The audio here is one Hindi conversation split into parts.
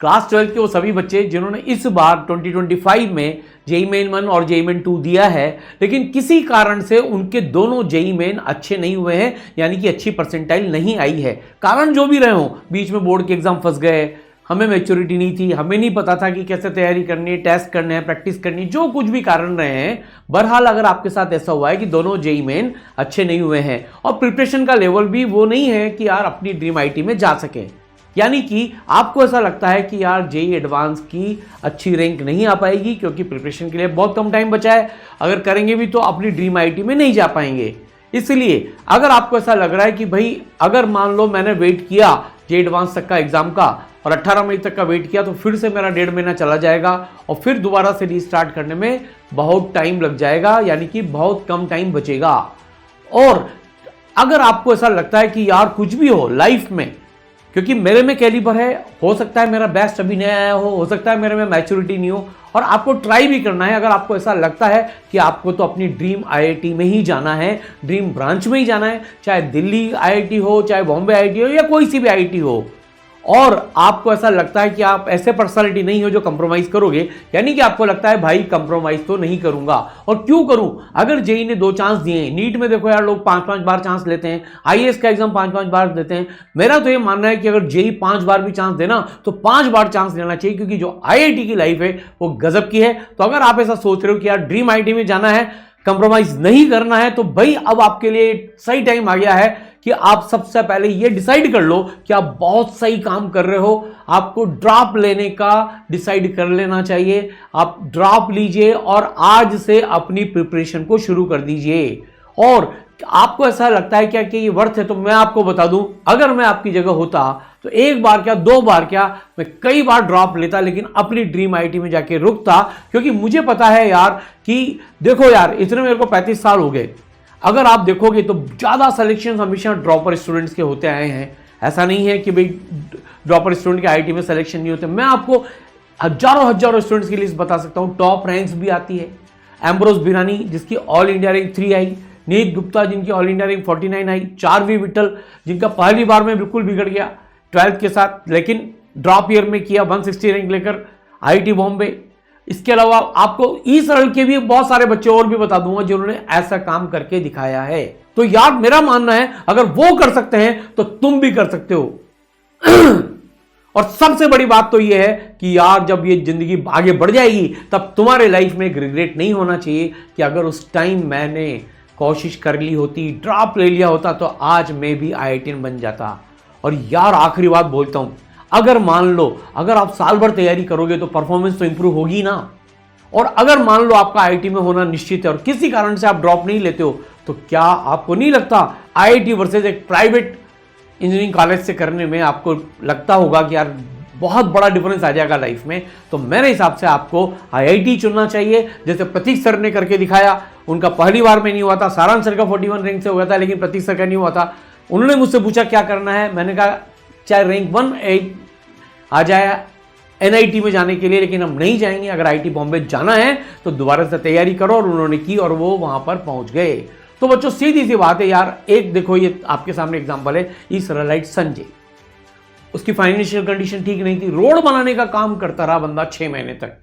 क्लास 12 के वो सभी बच्चे जिन्होंने इस बार 2025 में जेईई मेन 1 और जेईई मेन 2 दिया है, लेकिन किसी कारण से उनके दोनों जेईई मेन अच्छे नहीं हुए हैं, यानी कि अच्छी परसेंटाइल नहीं आई है। कारण जो भी रहे हो, बीच में बोर्ड के एग्जाम फंस गए, हमें मैच्योरिटी नहीं थी, हमें नहीं पता था कि कैसे तैयारी करनी है, टेस्ट करने हैं, प्रैक्टिस करनी है, जो कुछ भी कारण रहे हैं। बहरहाल अगर आपके साथ ऐसा हुआ है कि दोनों जेईई मेन अच्छे नहीं हुए हैं और प्रिपरेशन का लेवल भी वो नहीं है कि यार अपनी ड्रीम आईटी में जा सके, यानी कि आपको ऐसा लगता है कि यार जेईई एडवांस की अच्छी रैंक नहीं आ पाएगी क्योंकि प्रिपरेशन के लिए बहुत कम टाइम बचा है, अगर करेंगे भी तो अपनी ड्रीम आईटी में नहीं जा पाएंगे। इसलिए अगर आपको ऐसा लग रहा है कि भाई अगर मान लो मैंने वेट किया जेईई एडवांस तक का एग्जाम का और 18 मई तक का वेट किया तो फिर से मेरा 1.5 महीना चला जाएगा और फिर दोबारा से रीस्टार्ट करने में बहुत टाइम लग जाएगा, यानी कि बहुत कम टाइम बचेगा। और अगर आपको ऐसा लगता है कि यार कुछ भी हो लाइफ में, क्योंकि मेरे में कैलिबर है, हो सकता है मेरा बेस्ट अभी नहीं आया हो सकता है मेरे में मैच्योरिटी नहीं हो, और आपको ट्राई भी करना है। अगर आपको ऐसा लगता है कि आपको तो अपनी ड्रीम आईआईटी में ही जाना है, ड्रीम ब्रांच में ही जाना है, चाहे दिल्ली आईआईटी हो, चाहे बॉम्बे आईआईटी हो, या कोई सी भी आईआईटी हो, और आपको ऐसा लगता है कि आप ऐसे पर्सनालिटी नहीं हो जो कंप्रोमाइज करोगे, यानी कि आपको लगता है भाई कंप्रोमाइज तो नहीं करूंगा, और क्यों करूं, अगर जेईई ने 2 चांस दिए, नीट में देखो यार लोग 5-5 बार चांस लेते हैं, आईएएस का एग्जाम 5-5 बार देते हैं। मेरा तो ये मानना है कि अगर जेईई 5 बार भी चांस देना तो 5 बार चांस लेना चाहिए, क्योंकि जो आईआईटी की लाइफ है वो गजब की है। तो अगर आप ऐसा सोच रहे हो कि यार ड्रीम आईआईटी में जाना है, कंप्रोमाइज नहीं करना है, तो भाई अब आपके लिए सही टाइम आ गया है कि आप सबसे पहले ये डिसाइड कर लो कि आप बहुत सही काम कर रहे हो, आपको ड्रॉप लेने का डिसाइड कर लेना चाहिए। आप ड्रॉप लीजिए और आज से अपनी प्रिपरेशन को शुरू कर दीजिए। और आपको ऐसा लगता है क्या कि ये वर्थ है, तो मैं आपको बता दूं, अगर मैं आपकी जगह होता तो 1 बार क्या 2 बार क्या मैं कई बार ड्रॉप लेता, लेकिन अपनी ड्रीम आईआईटी में जाके रुकता, क्योंकि मुझे पता है यार कि देखो यार इतने मेरे को 35 साल हो गए, अगर आप देखोगे तो ज्यादा सिलेक्शन हमेशा ड्रॉपर स्टूडेंट्स के होते आए हैं। ऐसा नहीं है कि भाई ड्रॉपर स्टूडेंट के आईआईटी में सिलेक्शन नहीं होते, मैं आपको हजारों स्टूडेंट्स की लिस्ट बता सकता हूं। टॉप रैंक्स भी आती है, एम्ब्रोस बिरानी जिसकी ऑल इंडिया रैंक 3 आई, नीत गुप्ता जिनकी ऑल इंडिया रैंक 49 आई, चारवी विट्ठल जिनका पहली बार में बिल्कुल बिगड़ गया 12th के साथ, लेकिन ड्रॉप ईयर में किया 160 रैंक लेकर आईआईटी बॉम्बे। इसके अलावा आपको ई सरल के भी बहुत सारे बच्चे और भी बता दूंगा जिन्होंने ऐसा काम करके दिखाया है। तो यार मेरा मानना है अगर वो कर सकते हैं तो तुम भी कर सकते हो। और सबसे बड़ी बात तो ये है कि यार जब ये जिंदगी आगे बढ़ जाएगी तब तुम्हारे लाइफ में एक रिग्रेट नहीं होना चाहिए कि अगर उस टाइम मैंने कोशिश कर ली होती, ड्रॉप ले लिया होता, तो आज मैं भी आईआईटीएन बन जाता। और यार आखिरी बात बोलता हूं, अगर मान लो अगर आप साल भर तैयारी करोगे तो परफॉर्मेंस तो इंप्रूव होगी ना, और अगर मान लो आपका आईआईटी में होना निश्चित है और किसी कारण से आप ड्रॉप नहीं लेते हो, तो क्या आपको नहीं लगता आईआईटी वर्सेस एक प्राइवेट इंजीनियरिंग कॉलेज से करने में आपको लगता होगा कि यार बहुत बड़ा डिफरेंस आ जाएगा लाइफ में? तो मेरे हिसाब से आपको आईआईटी चुनना चाहिए, जैसे प्रतीक सर ने करके दिखाया। उनका पहली बार में नहीं हुआ था, सारांश सर का 41 रैंक से हुआ था, लेकिन प्रतीक सर का नहीं हुआ था। उन्होंने मुझसे पूछा क्या करना है, मैंने कहा चाहे रैंक 1 आ जाए एनआईटी में जाने के लिए, लेकिन हम नहीं जाएंगे। अगर आईआईटी बॉम्बे जाना है तो दोबारा से तैयारी करो, और उन्होंने की और वो वहां पर पहुंच गए। तो बच्चों सीधी सी बात है यार, एक देखो ये आपके सामने एग्जांपल है, ई सरलाइट संजय, उसकी फाइनेंशियल कंडीशन ठीक नहीं थी, रोड बनाने का काम करता रहा बंदा 6 महीने तक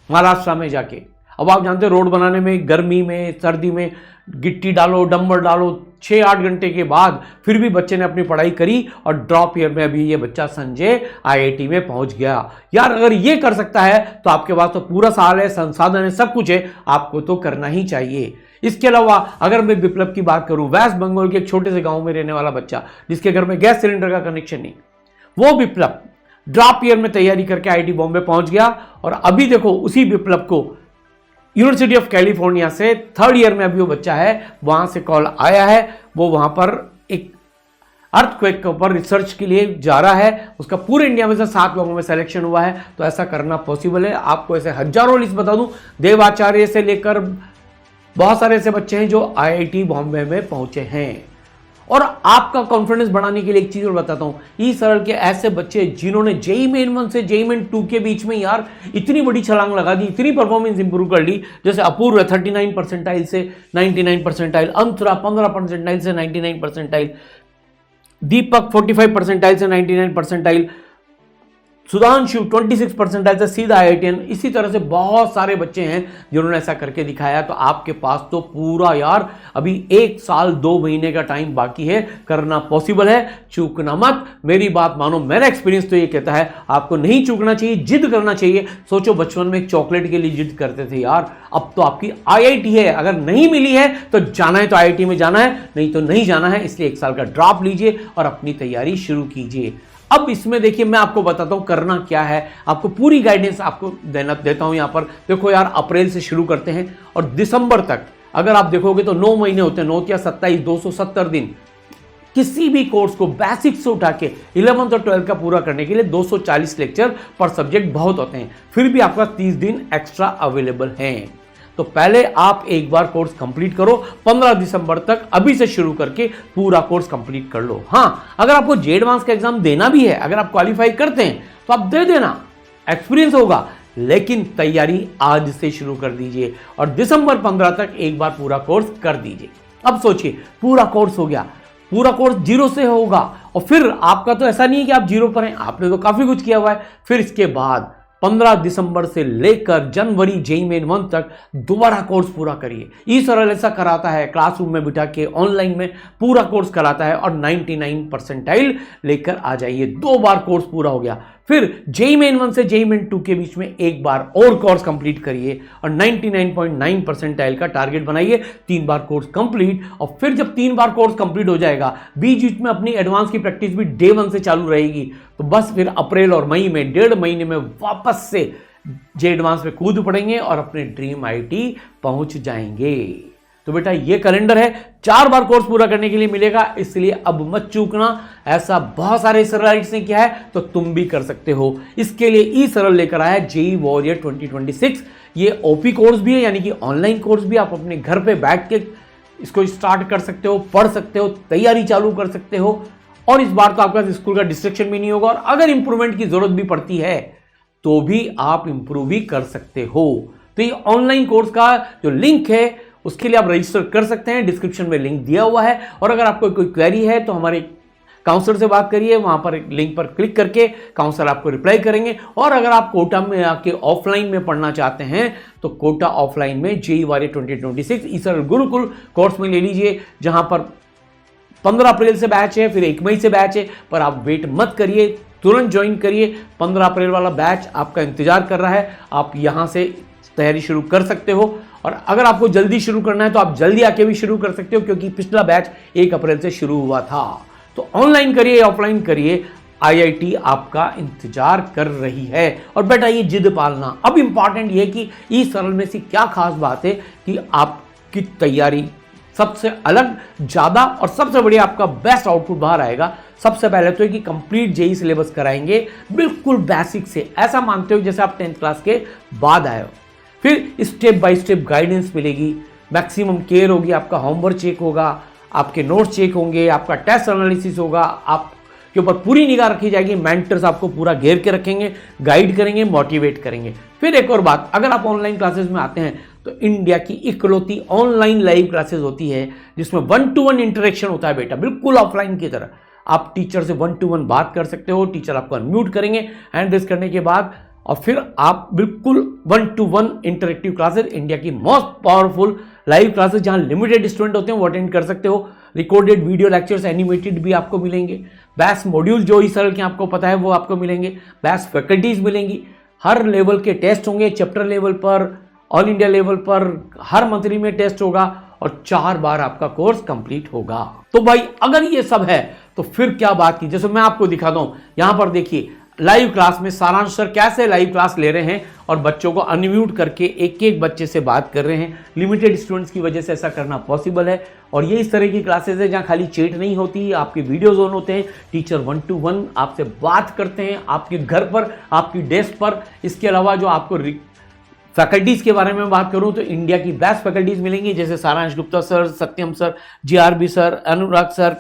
महाराष्ट्र में जाके। अब आप जानते हैं रोड बनाने में गर्मी में सर्दी में गिट्टी डालो, डंबर डालो, 6-8 घंटे के बाद फिर भी बच्चे ने अपनी पढ़ाई करी, और ड्रॉप ईयर में अभी ये बच्चा संजय आईआईटी में पहुंच गया। यार अगर ये कर सकता है तो आपके पास तो पूरा साल है, संसाधन है, सब कुछ है, आपको तो करना ही चाहिए। इसके अलावा अगर मैं विप्लव की बात करूं, वेस्ट बंगाल के एक छोटे से गांव में रहने वाला बच्चा जिसके घर में गैस सिलेंडर का कनेक्शन नहीं, वो विप्लव ड्रॉप ईयर में तैयारी करके आईआईटी बॉम्बे पहुंच गया, और अभी देखो उसी विप्लव को यूनिवर्सिटी ऑफ कैलिफोर्निया से 3rd ईयर में अभी वो बच्चा है, वहां से कॉल आया है, वो वहां पर एक अर्थक्वेक के ऊपर रिसर्च के लिए जा रहा है। उसका पूरे इंडिया में से 7 लोगों में सिलेक्शन हुआ है। तो ऐसा करना पॉसिबल है। आपको ऐसे हजारों लिस्ट बता दूं, देवाचार्य से लेकर बहुत सारे ऐसे बच्चे हैं जो आईआईटी बॉम्बे में पहुंचे हैं। और आपका कॉन्फिडेंस बढ़ाने के लिए एक चीज और बताता हूं, ई सरल के ऐसे बच्चे जिन्होंने जेईई मेन 1 से जेईई मेन 2 के बीच में यार इतनी बड़ी छलांग लगा दी, इतनी परफॉर्मेंस इंप्रूव कर ली, जैसे अपूर्व 39 परसेंटाइल से 99 परसेंटाइल, अंतरा 15 परसेंटाइल से 99 परसेंटाइल, दीपक 45 परसेंटाइल से 99 परसेंटाइल, सुधांशु 26 परसेंटाइल से सीधा IITian। इसी तरह से बहुत सारे बच्चे हैं जिन्होंने ऐसा करके दिखाया। तो आपके पास तो पूरा यार अभी 1 साल 2 महीने का टाइम बाकी है, करना पॉसिबल है, चूकना मत। मेरी बात मानो, मेरा एक्सपीरियंस तो ये कहता है आपको नहीं चूकना चाहिए, जिद करना चाहिए। सोचो बचपन में एक चॉकलेट के लिए जिद करते थे यार, अब तो आपकी IIT है, अगर नहीं मिली है तो जाना है तो IIT में जाना है, नहीं तो नहीं जाना है। इसलिए 1 साल का ड्रॉप लीजिए और अपनी तैयारी शुरू कीजिए। अब इसमें देखिए मैं आपको बताता हूं करना क्या है, आपको पूरी गाइडेंस आपको देता हूं। यहां पर देखो यार, अप्रैल से शुरू करते हैं और दिसंबर तक अगर आप देखोगे तो 9 महीने होते हैं, 9 या 27, 270 दिन। किसी भी कोर्स को बेसिक से उठा के 11th और 12th का पूरा करने के लिए 240 लेक्चर पर सब्जेक्ट बहुत होते हैं, फिर भी आपका 30 दिन एक्स्ट्रा अवेलेबल हैं। तो पहले आप एक बार कोर्स कंप्लीट करो, 15 दिसंबर तक अभी से शुरू करके पूरा कोर्स कंप्लीट कर लो। हाँ, अगर आपको जे एडवांस का एग्जाम देना भी है, अगर आप क्वालिफाई करते हैं तो आप दे देना, एक्सपीरियंस होगा, लेकिन तैयारी आज से शुरू कर दीजिए और दिसंबर 15 तक एक बार पूरा कोर्स कर दीजिए। अब सोचिए, पूरा कोर्स हो गया, पूरा कोर्स 0 से होगा और फिर आपका तो ऐसा नहीं है कि आप 0 पर हैं, आपने तो काफी कुछ किया हुआ है। फिर इसके बाद 15 दिसंबर से लेकर जनवरी जेईई मेन 1 तक दोबारा कोर्स पूरा करिए। ई-सरल ऐसा कराता है, क्लासरूम में बिठा के ऑनलाइन में पूरा कोर्स कराता है और 99 परसेंटाइल लेकर आ जाइए। 2 बार कोर्स पूरा हो गया। फिर जेईई मेन 1 से जेईई मेन 2 के बीच में एक बार और कोर्स कंप्लीट करिए और 99.9 परसेंटाइल का टारगेट बनाइए। 3 बार कोर्स कंप्लीट, और फिर जब 3 बार कोर्स कंप्लीट हो जाएगा, बीच में अपनी एडवांस की प्रैक्टिस भी डे 1 से चालू रहेगी। तो बस फिर अप्रैल और मई में 1.5 महीने में वापस से जे एडवांस में कूद पड़ेंगे और अपने ड्रीम IIT पहुंच जाएंगे। तो बेटा ये कैलेंडर है, 4 बार कोर्स पूरा करने के लिए मिलेगा, इसलिए अब मत चूकना। ऐसा बहुत सारे सरलाइट्स ने किया है तो तुम भी कर सकते हो। इसके लिए ई-सरल लेकर आया है जेईई वॉरियर 2026। ये OP कोर्स भी है, यानी कि ऑनलाइन कोर्स भी। आप अपने घर पे बैठ के इसको स्टार्ट कर सकते हो, पढ़ सकते हो, तैयारी चालू कर सकते हो। और इस बार तो आपका स्कूल का डिस्ट्रैक्शन भी नहीं होगा, और अगर इंप्रूवमेंट की जरूरत भी पड़ती है तो भी आप इंप्रूव भी कर सकते हो। तो ये ऑनलाइन कोर्स का जो लिंक है उसके लिए आप रजिस्टर कर सकते हैं, डिस्क्रिप्शन में लिंक दिया हुआ है। और अगर आपको कोई क्वेरी है तो हमारे काउंसलर से बात करिए, वहां पर लिंक पर क्लिक करके काउंसलर आपको रिप्लाई करेंगे। और अगर आप कोटा में आके ऑफलाइन में पढ़ना चाहते हैं तो कोटा ऑफलाइन में जेईई वॉरियर 2026 ई-सरल गुरुकुल कोर्स में ले लीजिए, जहां पर 15 अप्रैल से बैच है, फिर 1 मई से बैच है। पर आप वेट मत करिए, तुरंत ज्वाइन करिए। 15 अप्रैल वाला बैच आपका इंतजार कर रहा है, आप यहां से तैयारी शुरू कर सकते हो। और अगर आपको जल्दी शुरू करना है तो आप जल्दी आके भी शुरू कर सकते हो, क्योंकि पिछला बैच 1 अप्रैल से शुरू हुआ था। तो ऑनलाइन करिए, ऑफलाइन करिए, IIT आपका इंतजार कर रही है। और बेटा ये जिद पालना। अब इंपॉर्टेंट ये कि ई-सरल में से क्या खास बात है कि आपकी तैयारी सबसे अलग, ज्यादा और सबसे बढ़िया आपका बेस्ट आउटपुट बाहर आएगा। सबसे पहले तो है कि कंप्लीट जेईई सिलेबस कराएंगे, बिल्कुल बेसिक से, ऐसा मानते हो जैसे आप 10th क्लास के बाद आए हो। फिर स्टेप बाय स्टेप गाइडेंस मिलेगी, मैक्सिमम केयर होगी, आपका होमवर्क चेक होगा, आपके नोट्स चेक होंगे, आपका टेस्ट एनालिसिस होगा, आपके ऊपर पूरी निगाह रखी जाएगी। मेंटर्स आपको पूरा घेर के रखेंगे, गाइड करेंगे, मोटिवेट करेंगे। फिर एक और बात, अगर आप ऑनलाइन क्लासेस में आते हैं तो इंडिया की इकलौती ऑनलाइन लाइव क्लासेस होती है जिसमें 1-to-1 इंटरेक्शन होता है बेटा, बिल्कुल ऑफलाइन की तरह। आप टीचर से 1-to-1 बात कर सकते हो, टीचर आपको अनम्यूट करेंगे हैंड रेज करने के बाद, और फिर आप बिल्कुल 1-to-1 इंटरेक्टिव क्लासेस, इंडिया की मोस्ट पावरफुल लाइव क्लासेस जहां लिमिटेड स्टूडेंट होते हैं वो अटेंड कर सकते हो। रिकॉर्डेड वीडियो लेक्चर्स एनिमेटेड भी आपको मिलेंगे। बैच मॉड्यूल जो ई-सरल के आपको पता है वो आपको मिलेंगे। बैच फैकल्टीज मिलेंगी, हर लेवल के टेस्ट होंगे, चैप्टर लेवल पर, ऑल इंडिया लेवल पर, हर मंथली में टेस्ट होगा और 4 बार आपका कोर्स कंप्लीट होगा। तो भाई अगर ये सब है तो फिर क्या बात की। जैसे मैं आपको दिखाता हूं, यहां पर देखिए लाइव क्लास में सारांश सर कैसे लाइव क्लास ले रहे हैं और बच्चों को अनम्यूट करके एक एक बच्चे से बात कर रहे हैं। लिमिटेड स्टूडेंट्स की वजह से ऐसा करना पॉसिबल है। और ये इस तरह की क्लासेस है जहां खाली चैट नहीं होती, आपके वीडियोज ऑन होते हैं, टीचर 1-to-1 आपसे बात करते हैं, आपके घर पर, आपकी डेस्क पर। इसके अलावा जो आपको फैकल्टीज के बारे में बात करूं तो इंडिया की बेस्ट फैकल्टीज मिलेंगी, जैसे सारांश गुप्ता सर, सत्यम सर, GRB सर, अनुराग सर,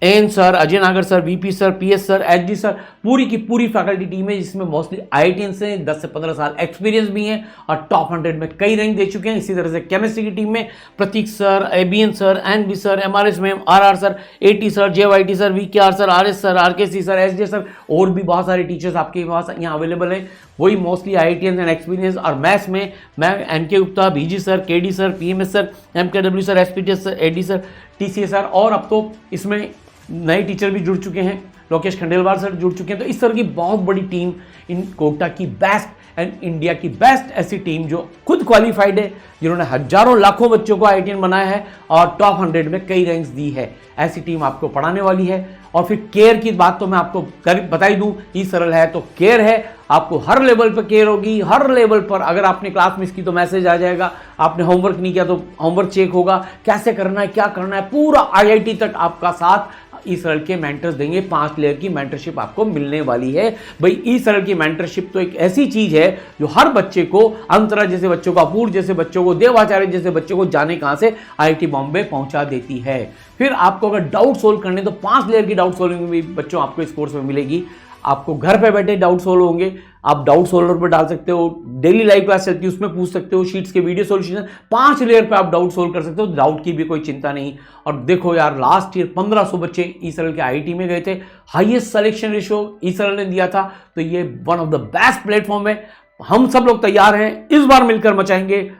एन सर, अजय नागर sir, VP sir, PS sir, HD sir, पूरी की पूरी फैकल्टी टीम है जिसमें मोस्टली आईआईटीएंस हैं, 10 से 15 साल एक्सपीरियंस भी हैं और टॉप 100 में कई रैंक दे चुके हैं। इसी तरह से केमिस्ट्री की टीम में Pratik sir, ABN sir, NB sir, MRS ma'am, RR sir, AT sir, JYT sir, VKR sir, RS sir, RKC sir, SJ sir और भी बहुत सारे टीचर्स आपके पास यहाँ अवेलेबल हैं। वही मोस्टली आईआईटीएंस एंड एक्सपीरियंस। और मैथ्स में मैं NK Gupta, BG sir, KD sir, PMS sir, MKW sir, SPTS sir, AD sir, TCA sir और अब तो इसमें नए टीचर भी जुड़ चुके हैं, लोकेश खंडेलवाल सर जुड़ चुके हैं। तो इस तरह की बहुत बड़ी टीम, इन कोटा की बेस्ट एंड इंडिया की बेस्ट ऐसी टीम जो खुद क्वालिफाइड है, जिन्होंने हजारों लाखों बच्चों को आईआईटीएन बनाया है और टॉप 100 में कई रैंक्स दी है, ऐसी टीम आपको पढ़ाने वाली है। और फिर केयर की बात तो मैं आपको बता ही दूं, ई सरल है तो केयर है, आपको हर लेवल पर केयर होगी, हर लेवल पर। अगर आपने क्लास मिस की तो मैसेज आ जाएगा, आपने होमवर्क नहीं किया तो होमवर्क चेक होगा, कैसे करना है, क्या करना है, पूरा आईआईटी तक आपका साथ ई सरल के मेंटर्स देंगे। 5 लेयर की मेंटरशिप आपको मिलने वाली है। भाई ई सरल की मेंटरशिप तो एक ऐसी चीज है जो हर बच्चे को, अंतरा जैसे बच्चों को, अपूर्व जैसे बच्चों को, देवाचार्य जैसे बच्चों को जाने कहां से आईआईटी बॉम्बे पहुंचा देती है। फिर आपको अगर डाउट सोल्व करने तो 5 लेयर की डाउट सोल्विंग भी बच्चों आपको इस कोर्स में मिलेगी। आपको घर पे बैठे डाउट सोल्व होंगे, आप डाउट सोल्वर पर डाल सकते हो, डेली लाइव क्लास चलती है उसमें पूछ सकते हो, शीट्स के वीडियो सॉल्यूशन 5 लेयर पे आप डाउट सोल्व कर सकते हो, डाउट की भी कोई चिंता नहीं। और देखो यार, लास्ट ईयर 1500 बच्चे ई सरल के आईआईटी में गए थे, हाईएस्ट सिलेक्शन रेशियो ई सरल ने दिया था। तो ये one of the best platform है। हम सब लोग तैयार हैं, इस बार मिलकर मचाएंगे।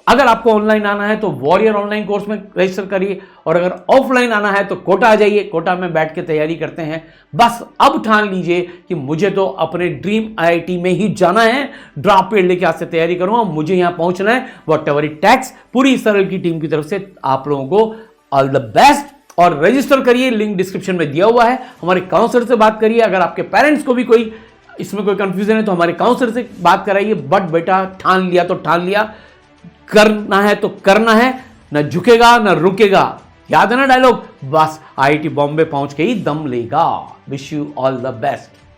अगर आपको ऑनलाइन आना है तो वॉरियर ऑनलाइन कोर्स में रजिस्टर करिए, और अगर ऑफलाइन आना है तो कोटा आ जाइए, कोटा में बैठ के तैयारी करते हैं। बस अब ठान लीजिए कि मुझे तो अपने ड्रीम आईआईटी में ही जाना है, ड्रॉप पेड लेके आज से तैयारी करूंगा, मुझे यहां पहुंचना है, व्हाटएवर इट टेक्स। पूरी सरल की टीम की तरफ से आप लोगों को ऑल द बेस्ट। और रजिस्टर करिए, लिंक डिस्क्रिप्शन में दिया हुआ है। हमारे काउंसलर से बात करिए, अगर आपके पेरेंट्स को भी कोई इसमें कोई कंफ्यूजन है तो हमारे काउंसलर से बात कराइए। बट बेटा, ठान लिया तो ठान लिया, करना है तो करना है, न झुकेगा न रुकेगा। याद है ना डायलॉग, बस आईआईटी बॉम्बे पहुंच के ही दम लेगा। Wish you all the best.